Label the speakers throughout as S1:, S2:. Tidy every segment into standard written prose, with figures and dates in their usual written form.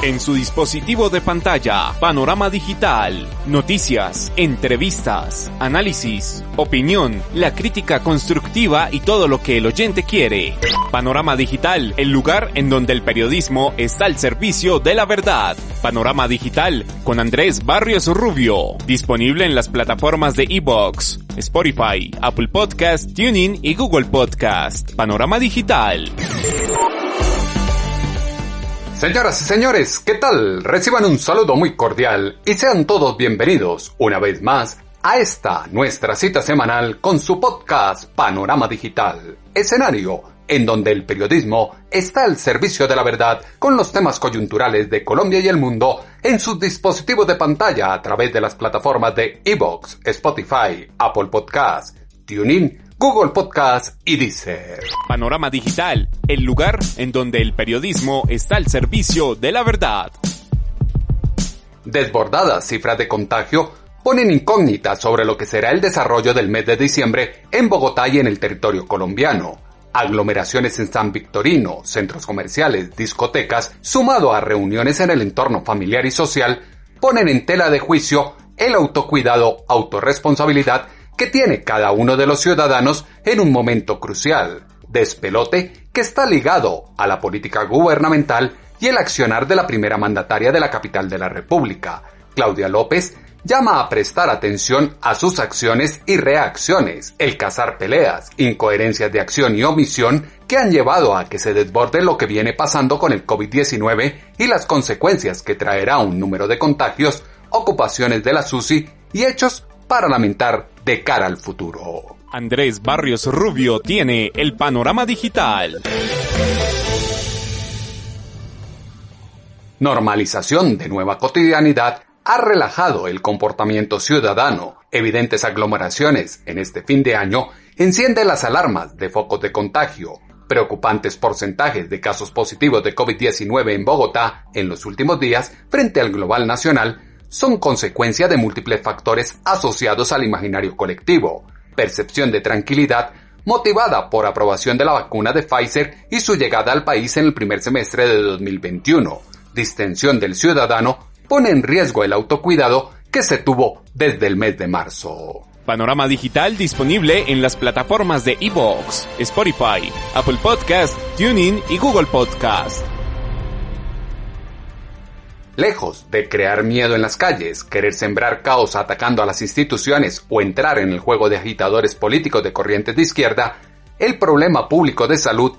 S1: En su dispositivo de pantalla, Panorama Digital. Noticias, entrevistas, análisis, opinión, la crítica constructiva y todo lo que el oyente quiere. Panorama Digital, el lugar en donde el periodismo está al servicio de la verdad. Panorama Digital con Andrés Barrios Rubio. Disponible en las plataformas de iVoox, Spotify, Apple Podcast, TuneIn y Google Podcast. Panorama Digital.
S2: Señoras y señores, ¿qué tal? Reciban un saludo muy cordial y sean todos bienvenidos una vez más a esta nuestra cita semanal con su podcast Panorama Digital, escenario en donde el periodismo está al servicio de la verdad con los temas coyunturales de Colombia y el mundo en sus dispositivos de pantalla a través de las plataformas de iVoox, Spotify, Apple Podcast, TuneIn, Google Podcast y Deezer.
S1: Panorama Digital, el lugar en donde el periodismo está al servicio de la verdad.
S2: Desbordadas cifras de contagio ponen incógnitas sobre lo que será el desarrollo del mes de diciembre en Bogotá y en el territorio colombiano. Aglomeraciones en San Victorino, centros comerciales, discotecas, sumado a reuniones en el entorno familiar y social, ponen en tela de juicio el autocuidado, autorresponsabilidad que tiene cada uno de los ciudadanos en un momento crucial, despelote que está ligado a la política gubernamental y el accionar de la primera mandataria de la capital de la República, Claudia López, llama a prestar atención a sus acciones y reacciones, el cazar peleas, incoherencias de acción y omisión que han llevado a que se desborde lo que viene pasando con el COVID-19 y las consecuencias que traerá un número de contagios, ocupaciones de la SUSI y hechos para lamentar de cara al futuro.
S1: Andrés Barrios Rubio tiene el Panorama Digital.
S2: Normalización de nueva cotidianidad ha relajado el comportamiento ciudadano. Evidentes aglomeraciones en este fin de año encienden las alarmas de focos de contagio. Preocupantes porcentajes de casos positivos de COVID-19 en Bogotá en los últimos días frente al global nacional son consecuencia de múltiples factores asociados al imaginario colectivo, percepción de tranquilidad motivada por aprobación de la vacuna de Pfizer y su llegada al país en el primer semestre de 2021, distensión del ciudadano pone en riesgo el autocuidado que se tuvo desde el mes de marzo.
S1: Panorama Digital disponible en las plataformas de iVoox, Spotify, Apple Podcast, TuneIn y Google Podcast.
S2: Lejos de crear miedo en las calles, querer sembrar caos atacando a las instituciones o entrar en el juego de agitadores políticos de corrientes de izquierda, el problema público de salud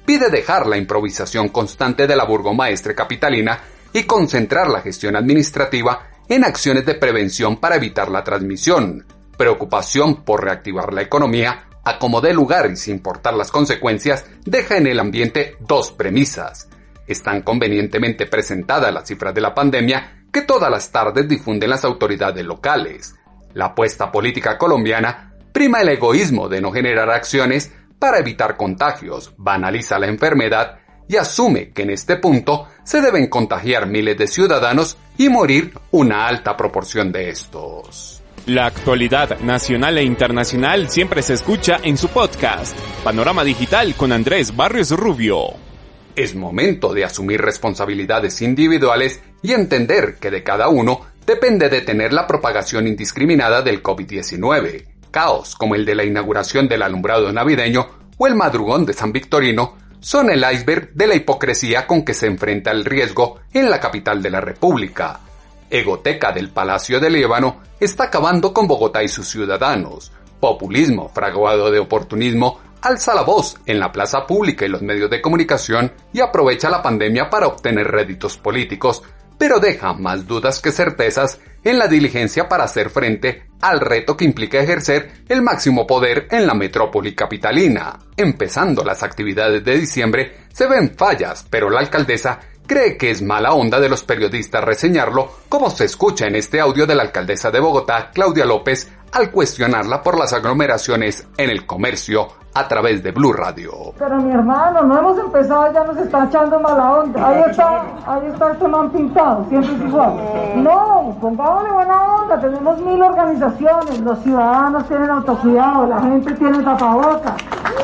S2: pide dejar la improvisación constante de la burgomaestre capitalina y concentrar la gestión administrativa en acciones de prevención para evitar la transmisión, preocupación por reactivar la economía, a como dé lugar y sin importar las consecuencias, deja en el ambiente dos premisas. Están convenientemente presentadas las cifras de la pandemia que todas las tardes difunden las autoridades locales. La apuesta política colombiana prima el egoísmo de no generar acciones para evitar contagios, banaliza la enfermedad y asume que en este punto se deben contagiar miles de ciudadanos y morir una alta proporción de estos.
S1: La actualidad nacional e internacional siempre se escucha en su podcast, Panorama Digital con Andrés Barrios Rubio.
S2: Es momento de asumir responsabilidades individuales y entender que de cada uno depende detener la propagación indiscriminada del COVID-19. Caos como el de la inauguración del alumbrado navideño o el madrugón de San Victorino son el iceberg de la hipocresía con que se enfrenta el riesgo en la capital de la República. Egoteca del Palacio de Líbano está acabando con Bogotá y sus ciudadanos. Populismo fraguado de oportunismo alza la voz en la plaza pública y los medios de comunicación y aprovecha la pandemia para obtener réditos políticos, pero deja más dudas que certezas en la diligencia para hacer frente al reto que implica ejercer el máximo poder en la metrópoli capitalina. Empezando las actividades de diciembre, se ven fallas, pero la alcaldesa cree que es mala onda de los periodistas reseñarlo, como se escucha en este audio de la alcaldesa de Bogotá, Claudia López, al cuestionarla por las aglomeraciones en el comercio a través de Blue Radio.
S3: Pero mi hermano, no hemos empezado, ya nos está echando mala onda. Ahí está este man pintado, siempre es igual. No, pongámosle buena onda, tenemos 1000 organizaciones, los ciudadanos tienen autocuidado, la gente tiene tapabocas.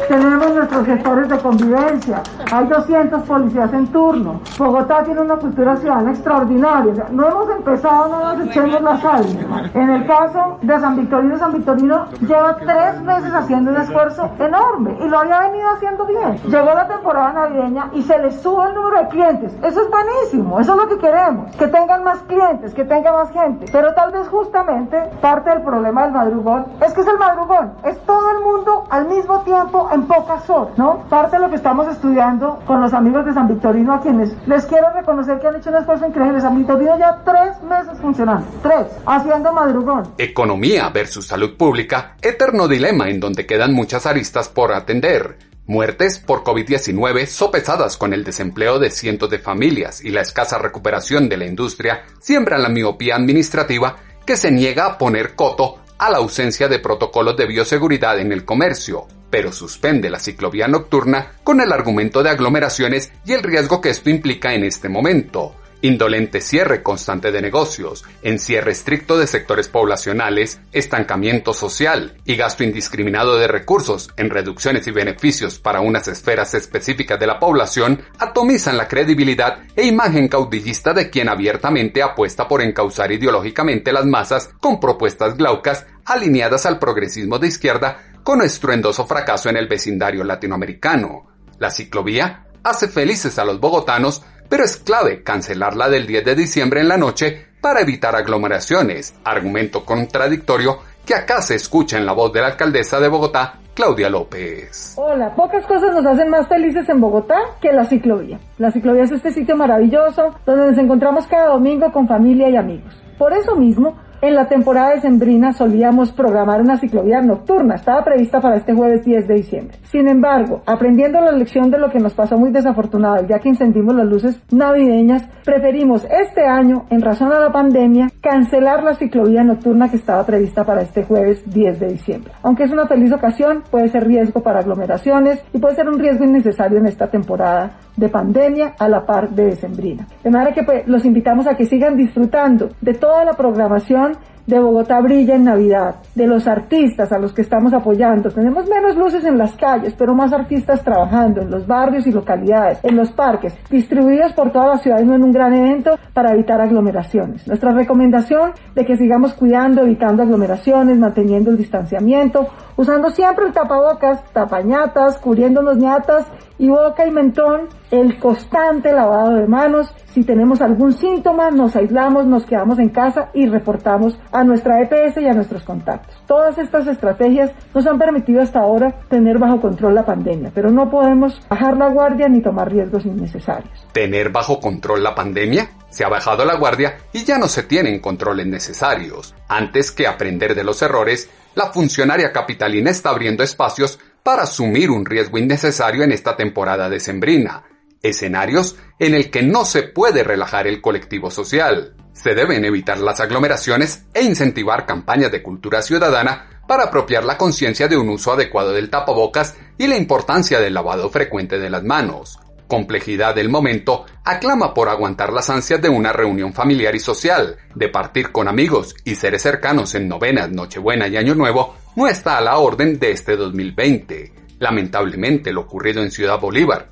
S3: tenemos nuestros gestores de convivencia, hay 200 policías en turno. Bogotá tiene una cultura ciudadana extraordinaria. O sea, no hemos empezado, no nos echemos la sal. En el caso de San Victorino lleva 3 meses haciendo un esfuerzo enorme y lo había venido haciendo bien. Llegó la temporada navideña y se les sube el número de clientes. Eso es buenísimo, eso es lo que queremos, que tengan más clientes, que tenga más gente. Pero tal vez justamente parte del problema del madrugón es que es el madrugón, es todo el mundo al mismo tiempo en pocas horas, ¿no? Parte de lo que estamos estudiando con los amigos de San Victorino, a quienes les quiero reconocer que han hecho un esfuerzo increíble. San Victorino ya 3 meses funcionando, 3, haciendo madrugón.
S2: Economía versus salud pública, eterno dilema en donde quedan muchas aristas por atender. Muertes por COVID-19 sopesadas con el desempleo de cientos de familias y la escasa recuperación de la industria siembran la miopía administrativa que se niega a poner coto a la ausencia de protocolos de bioseguridad en el comercio, pero suspende la ciclovía nocturna con el argumento de aglomeraciones y el riesgo que esto implica en este momento. Indolente cierre constante de negocios, encierre estricto de sectores poblacionales, estancamiento social y gasto indiscriminado de recursos en reducciones y beneficios para unas esferas específicas de la población atomizan la credibilidad e imagen caudillista de quien abiertamente apuesta por encauzar ideológicamente las masas con propuestas glaucas alineadas al progresismo de izquierda con estruendoso fracaso en el vecindario latinoamericano. La ciclovía hace felices a los bogotanos, pero es clave cancelarla del 10 de diciembre en la noche para evitar aglomeraciones, argumento contradictorio que acá se escucha en la voz de la alcaldesa de Bogotá, Claudia López.
S3: Hola, pocas cosas nos hacen más felices en Bogotá que la ciclovía. La ciclovía es este sitio maravilloso donde nos encontramos cada domingo con familia y amigos. Por eso mismo, en la temporada decembrina solíamos programar una ciclovía nocturna, estaba prevista para este jueves 10 de diciembre. Sin embargo, aprendiendo la lección de lo que nos pasó muy desafortunado el día que encendimos las luces navideñas, preferimos este año, en razón a la pandemia, cancelar la ciclovía nocturna que estaba prevista para este jueves 10 de diciembre. Aunque es una feliz ocasión, puede ser riesgo para aglomeraciones y puede ser un riesgo innecesario en esta temporada de pandemia a la par de decembrina. De manera que los invitamos a que sigan disfrutando de toda la programación de Bogotá Brilla en Navidad, de los artistas a los que estamos apoyando. Tenemos menos luces en las calles, pero más artistas trabajando en los barrios y localidades, en los parques, distribuidos por toda la ciudad en un gran evento para evitar aglomeraciones. Nuestra recomendación de que sigamos cuidando, evitando aglomeraciones, manteniendo el distanciamiento, usando siempre el tapabocas, tapañatas, cubriéndonos ñatas y boca y mentón, el constante lavado de manos. Si tenemos algún síntoma, nos aislamos, nos quedamos en casa y reportamos a nuestra EPS y a nuestros contactos. Todas estas estrategias nos han permitido hasta ahora tener bajo control la pandemia, pero no podemos bajar la guardia ni tomar riesgos innecesarios.
S2: ¿Tener bajo control la pandemia? Se ha bajado la guardia y ya no se tienen controles necesarios. Antes que aprender de los errores, la funcionaria capitalina está abriendo espacios para asumir un riesgo innecesario en esta temporada decembrina. Escenarios en el que no se puede relajar el colectivo social. Se deben evitar las aglomeraciones e incentivar campañas de cultura ciudadana para apropiar la conciencia de un uso adecuado del tapabocas y la importancia del lavado frecuente de las manos. Complejidad del momento aclama por aguantar las ansias de una reunión familiar y social, de partir con amigos y seres cercanos en novenas, Nochebuena y Año Nuevo, no está a la orden de este 2020. Lamentable lo ocurrido en Ciudad Bolívar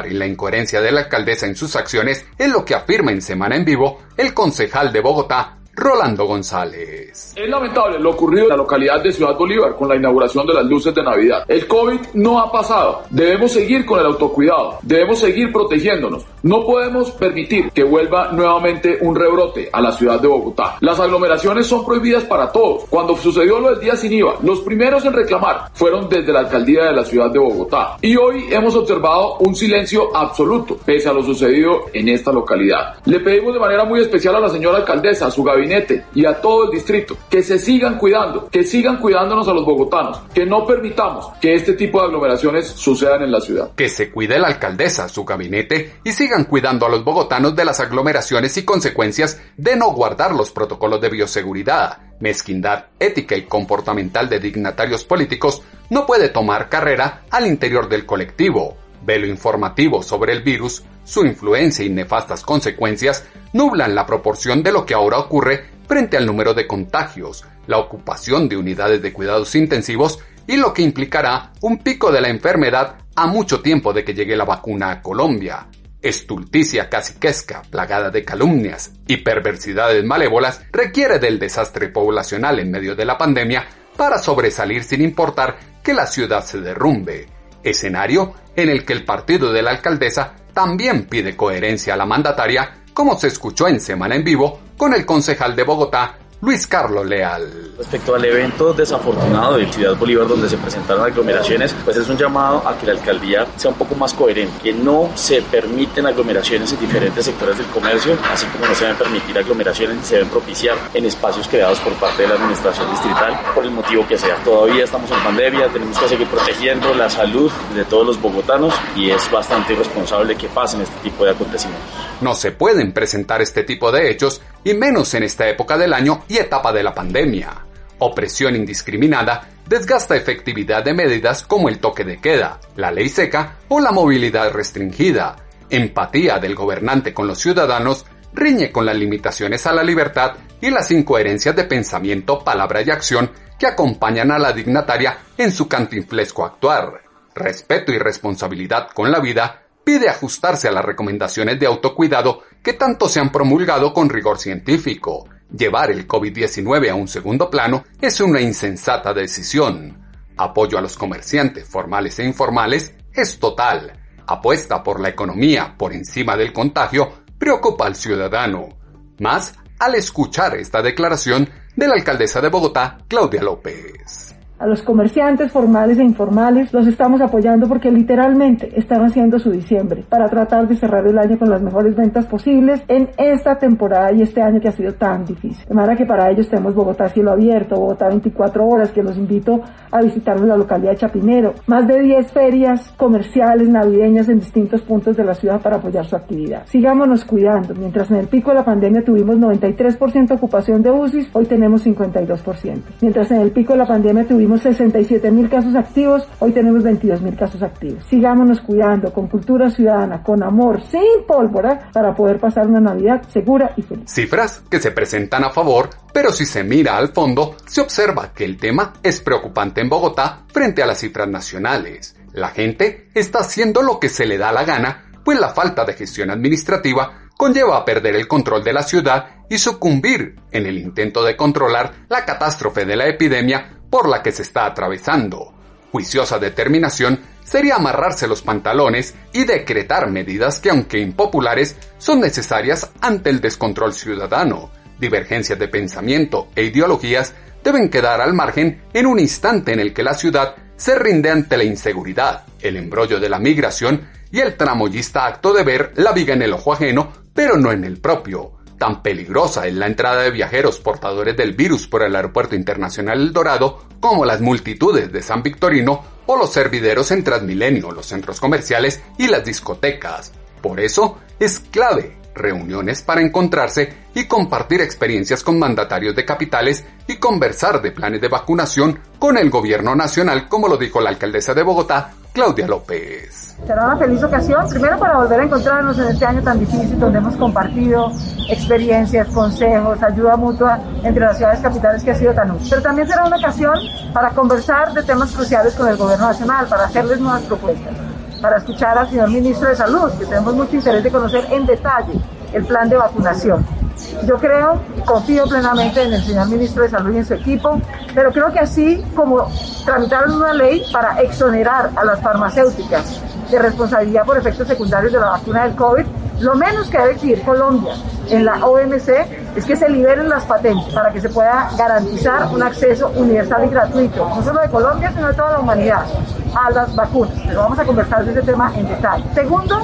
S2: y la incoherencia de la alcaldesa en sus acciones es lo que afirma en Semana en Vivo el concejal de Bogotá, Rolando González.
S4: Es lamentable lo ocurrido en la localidad de Ciudad Bolívar con la inauguración de las luces de Navidad. El COVID no ha pasado. Debemos seguir con el autocuidado. Debemos seguir protegiéndonos. No podemos permitir que vuelva nuevamente un rebrote a la ciudad de Bogotá. Las aglomeraciones son prohibidas para todos. Cuando sucedió lo del día sin IVA, los primeros en reclamar fueron desde la alcaldía de la ciudad de Bogotá. Y hoy hemos observado un silencio absoluto pese a lo sucedido en esta localidad. Le pedimos de manera muy especial a la señora alcaldesa, a su gabinete y a todo el distrito que se sigan cuidando, que sigan cuidándonos a los bogotanos, que no permitamos que este tipo de aglomeraciones sucedan en la ciudad.
S2: Que se cuide la alcaldesa, su gabinete y sigan cuidando a los bogotanos de las aglomeraciones y consecuencias de no guardar los protocolos de bioseguridad. Mezquindad ética y comportamental de dignatarios políticos no puede tomar carrera al interior del colectivo. Velo informativo sobre el virus, su influencia y nefastas consecuencias nublan la proporción de lo que ahora ocurre frente al número de contagios, la ocupación de unidades de cuidados intensivos y lo que implicará un pico de la enfermedad a mucho tiempo de que llegue la vacuna a Colombia. Estulticia caciquesca, plagada de calumnias y perversidades malévolas, requiere del desastre poblacional en medio de la pandemia para sobresalir sin importar que la ciudad se derrumbe. Escenario en el que el partido de la alcaldesa también pide coherencia a la mandataria, como se escuchó en Semana en Vivo con el concejal de Bogotá, Luis Carlos Leal.
S5: Respecto al evento desafortunado de Ciudad Bolívar donde se presentaron aglomeraciones, pues es un llamado a que la alcaldía sea un poco más coherente, que no se permiten aglomeraciones en diferentes sectores del comercio, así como no se deben permitir aglomeraciones ni se deben propiciar en espacios creados por parte de la administración distrital, por el motivo que sea. Todavía estamos en pandemia, tenemos que seguir protegiendo la salud de todos los bogotanos y es bastante irresponsable que pasen este tipo de acontecimientos.
S2: No se pueden presentar este tipo de hechos, y menos en esta época del año y etapa de la pandemia. Opresión indiscriminada desgasta efectividad de medidas como el toque de queda, la ley seca o la movilidad restringida. Empatía del gobernante con los ciudadanos riñe con las limitaciones a la libertad y las incoherencias de pensamiento, palabra y acción que acompañan a la dignataria en su cantinflesco actuar. Respeto y responsabilidad con la vida pide ajustarse a las recomendaciones de autocuidado que tanto se han promulgado con rigor científico. Llevar el COVID-19 a un segundo plano es una insensata decisión. Apoyo a los comerciantes formales e informales es total. Apuesta por la economía por encima del contagio preocupa al ciudadano. Más al escuchar esta declaración de la alcaldesa de Bogotá, Claudia López.
S3: A los comerciantes formales e informales los estamos apoyando porque literalmente están haciendo su diciembre para tratar de cerrar el año con las mejores ventas posibles en esta temporada y este año que ha sido tan difícil. De manera que para ellos tenemos Bogotá Cielo Abierto, Bogotá 24 horas, que los invito a visitarnos en la localidad de Chapinero. Más de 10 ferias comerciales navideñas en distintos puntos de la ciudad para apoyar su actividad. Sigámonos cuidando. Mientras en el pico de la pandemia tuvimos 93% ocupación de UCIs, hoy tenemos 52%. Mientras en el pico de la pandemia tuvimos 67.000 casos activos, hoy tenemos 22.000 casos activos. Sigámonos cuidando con cultura ciudadana, con amor, sin pólvora, para poder pasar una Navidad segura y feliz.
S2: Cifras que se presentan a favor, pero si se mira al fondo, se observa que el tema es preocupante en Bogotá frente a las cifras nacionales. La gente está haciendo lo que se le da la gana, pues la falta de gestión administrativa conlleva a perder el control de la ciudad y sucumbir en el intento de controlar la catástrofe de la epidemia por la que se está atravesando. Juiciosa determinación sería amarrarse los pantalones y decretar medidas que, aunque impopulares, son necesarias ante el descontrol ciudadano. Divergencias de pensamiento e ideologías deben quedar al margen en un instante en el que la ciudad se rinde ante la inseguridad, el embrollo de la migración y el tramoyista acto de ver la viga en el ojo ajeno, pero no en el propio. Tan peligrosa es la entrada de viajeros portadores del virus por el Aeropuerto Internacional El Dorado como las multitudes de San Victorino o los servideros en Transmilenio, los centros comerciales y las discotecas. Por eso es clave reuniones para encontrarse y compartir experiencias con mandatarios de capitales y conversar de planes de vacunación con el gobierno nacional, como lo dijo la alcaldesa de Bogotá, Claudia López.
S3: Será una feliz ocasión, primero para volver a encontrarnos en este año tan difícil donde hemos compartido experiencias, consejos, ayuda mutua entre las ciudades capitales que ha sido tan útil. Pero también será una ocasión para conversar de temas cruciales con el gobierno nacional, para hacerles nuevas propuestas, para escuchar al señor ministro de Salud, que tenemos mucho interés de conocer en detalle el plan de vacunación. Yo creo y confío plenamente en el señor ministro de Salud y en su equipo, pero creo que así como tramitaron una ley para exonerar a las farmacéuticas de responsabilidad por efectos secundarios de la vacuna del COVID, lo menos que debe exigir Colombia en la OMC es que se liberen las patentes para que se pueda garantizar un acceso universal y gratuito, no solo de Colombia, sino de toda la humanidad, a las vacunas. Pero vamos a conversar de ese tema en detalle. Segundo,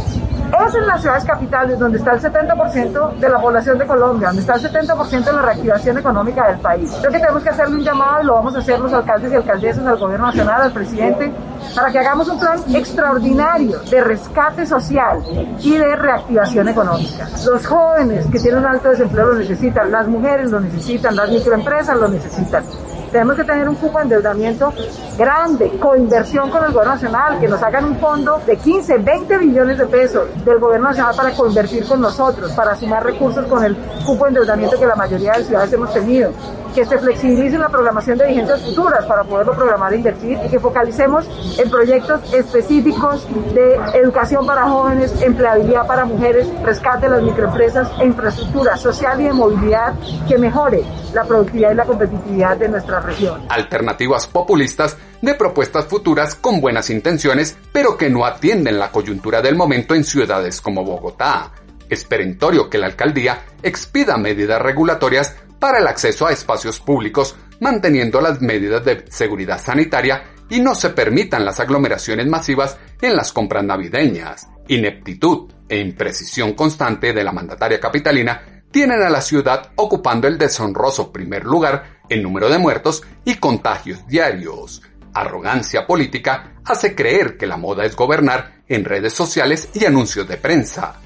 S3: es en las ciudades capitales donde está el 70% de la población de Colombia, donde está el 70% de la reactivación económica del país. Creo que tenemos que hacerle un llamado, y lo vamos a hacer los alcaldes y alcaldesas, al gobierno nacional, al presidente, para que hagamos un plan extraordinario de rescate social y de reactivación económica. Los jóvenes que tienen un alto desempleo lo necesitan, las mujeres lo necesitan, las microempresas lo necesitan. Tenemos que tener un cupo de endeudamiento grande, coinversión con el gobierno nacional, que nos hagan un fondo de 15, 20 billones de pesos del gobierno nacional para coinvertir con nosotros, para sumar recursos con el cupo de endeudamiento que la mayoría de ciudades hemos tenido. que se flexibilice la programación de vigencias futuras para poderlo programar e invertir y que focalicemos en proyectos específicos de educación para jóvenes, empleabilidad para mujeres, rescate de las microempresas e infraestructura social y de movilidad que mejore la productividad y la competitividad de nuestra región.
S2: Alternativas populistas de propuestas futuras con buenas intenciones, pero que no atienden la coyuntura del momento en ciudades como Bogotá. Es perentorio que la alcaldía expida medidas regulatorias para el acceso a espacios públicos, manteniendo las medidas de seguridad sanitaria y no se permitan las aglomeraciones masivas en las compras navideñas. Ineptitud e imprecisión constante de la mandataria capitalina tienen a la ciudad ocupando el deshonroso primer lugar en número de muertos y contagios diarios. Arrogancia política hace creer que la moda es gobernar en redes sociales y anuncios de prensa.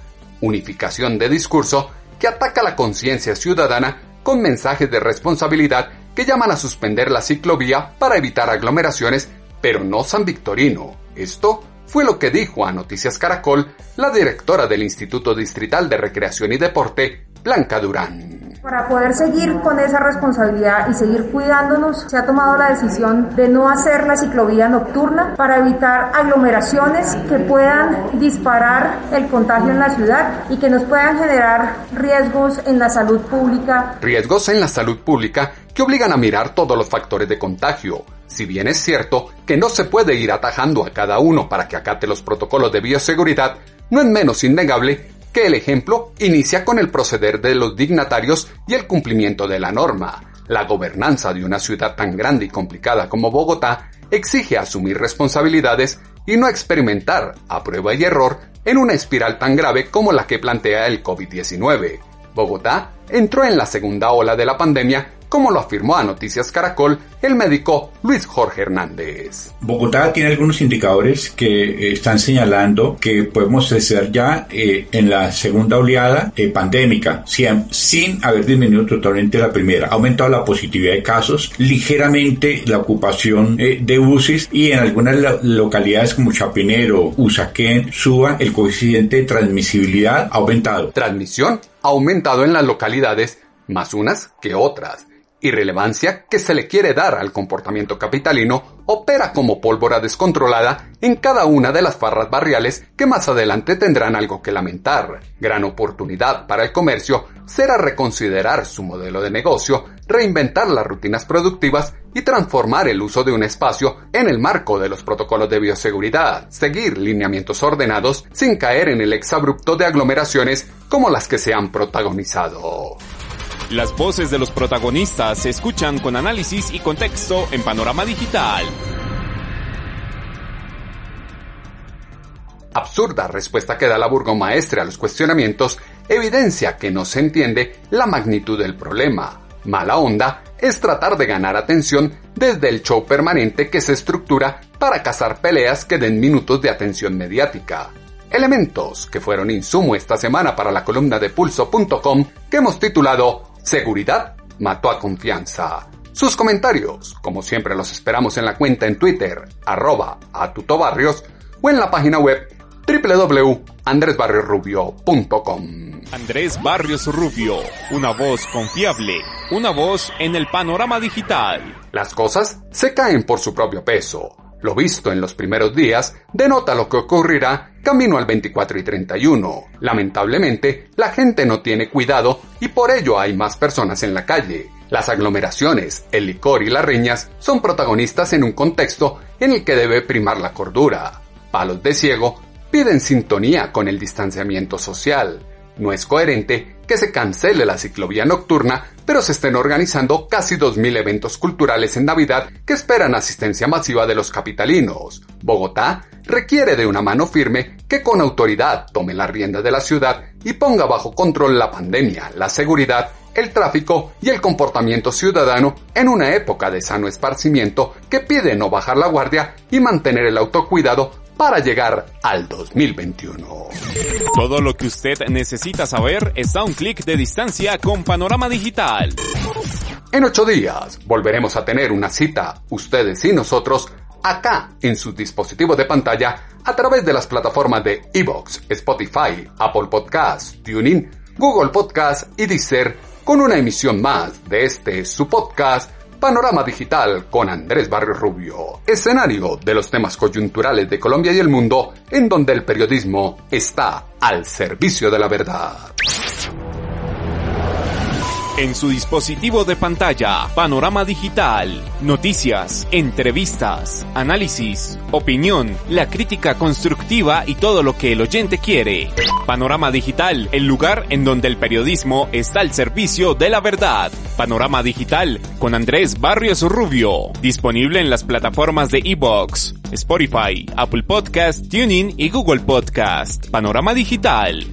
S2: Unificación de discurso que ataca la conciencia ciudadana con mensajes de responsabilidad que llaman a suspender la ciclovía para evitar aglomeraciones, pero no San Victorino. Esto fue lo que dijo a Noticias Caracol la directora del Instituto Distrital de Recreación y Deporte, Blanca Durán.
S6: Para poder seguir con esa responsabilidad y seguir cuidándonos, se ha tomado la decisión de no hacer la ciclovía nocturna para evitar aglomeraciones que puedan disparar el contagio en la ciudad y que nos puedan generar riesgos en la salud pública.
S2: Riesgos en la salud pública que obligan a mirar todos los factores de contagio. Si bien es cierto que no se puede ir atajando a cada uno para que acate los protocolos de bioseguridad, no es menos innegable que el ejemplo inicia con el proceder de los dignatarios y el cumplimiento de la norma. La gobernanza de una ciudad tan grande y complicada como Bogotá exige asumir responsabilidades y no experimentar a prueba y error en una espiral tan grave como la que plantea el COVID-19. Bogotá entró en la segunda ola de la pandemia, como lo afirmó a Noticias Caracol el médico Luis Jorge Hernández.
S7: Bogotá tiene algunos indicadores que están señalando que podemos estar ya en la segunda oleada pandémica, sin haber disminuido totalmente la primera. Ha aumentado la positividad de casos, ligeramente la ocupación de UCIs y en algunas localidades como Chapinero, Usaquén, Suba, el coeficiente de transmisibilidad ha aumentado.
S2: Transmisión ha aumentado en las localidades, más unas que otras. Irrelevancia que se le quiere dar al comportamiento capitalino opera como pólvora descontrolada en cada una de las farras barriales que más adelante tendrán algo que lamentar. Gran oportunidad para el comercio será reconsiderar su modelo de negocio, reinventar las rutinas productivas y transformar el uso de un espacio en el marco de los protocolos de bioseguridad, seguir lineamientos ordenados sin caer en el exabrupto de aglomeraciones como las que se han protagonizado.
S1: Las voces de los protagonistas se escuchan con análisis y contexto en Panorama Digital.
S2: Absurda respuesta que da la burgomaestre a los cuestionamientos evidencia que no se entiende la magnitud del problema. Mala onda es tratar de ganar atención desde el show permanente que se estructura para cazar peleas que den minutos de atención mediática. Elementos que fueron insumo esta semana para la columna de Pulso.com que hemos titulado Seguridad mató a confianza. Sus comentarios, como siempre, los esperamos en la cuenta en Twitter, @atutobarrios, o en la página web www.andresbarriosrubio.com.
S1: Andrés Barrios Rubio, una voz confiable, una voz en el panorama digital.
S2: Las cosas se caen por su propio peso. Lo visto en los primeros días denota lo que ocurrirá camino al 24 y 31. Lamentablemente, la gente no tiene cuidado y por ello hay más personas en la calle. Las aglomeraciones, el licor y las riñas son protagonistas en un contexto en el que debe primar la cordura. Palos de ciego piden sintonía con el distanciamiento social. No es coherente que se cancele la ciclovía nocturna, pero se estén organizando casi 2.000 eventos culturales en Navidad que esperan asistencia masiva de los capitalinos. Bogotá requiere de una mano firme que con autoridad tome la rienda de la ciudad y ponga bajo control la pandemia, la seguridad, el tráfico y el comportamiento ciudadano en una época de sano esparcimiento que pide no bajar la guardia y mantener el autocuidado para llegar al 2021.
S1: Todo lo que usted necesita saber está a un clic de distancia con Panorama Digital.
S2: En 8 días volveremos a tener una cita, ustedes y nosotros, acá en sus dispositivos de pantalla a través de las plataformas de iVoox, Spotify, Apple Podcasts, TuneIn, Google Podcasts y Deezer, con una emisión más de su podcast Panorama Digital con Andrés Barrios Rubio, escenario de los temas coyunturales de Colombia y el mundo, en donde el periodismo está al servicio de la verdad.
S1: En su dispositivo de pantalla, Panorama Digital, noticias, entrevistas, análisis, opinión, la crítica constructiva y todo lo que el oyente quiere. Panorama Digital, el lugar en donde el periodismo está al servicio de la verdad. Panorama Digital con Andrés Barrios Rubio, disponible en las plataformas de iVoox, Spotify, Apple Podcast, TuneIn y Google Podcast. Panorama Digital.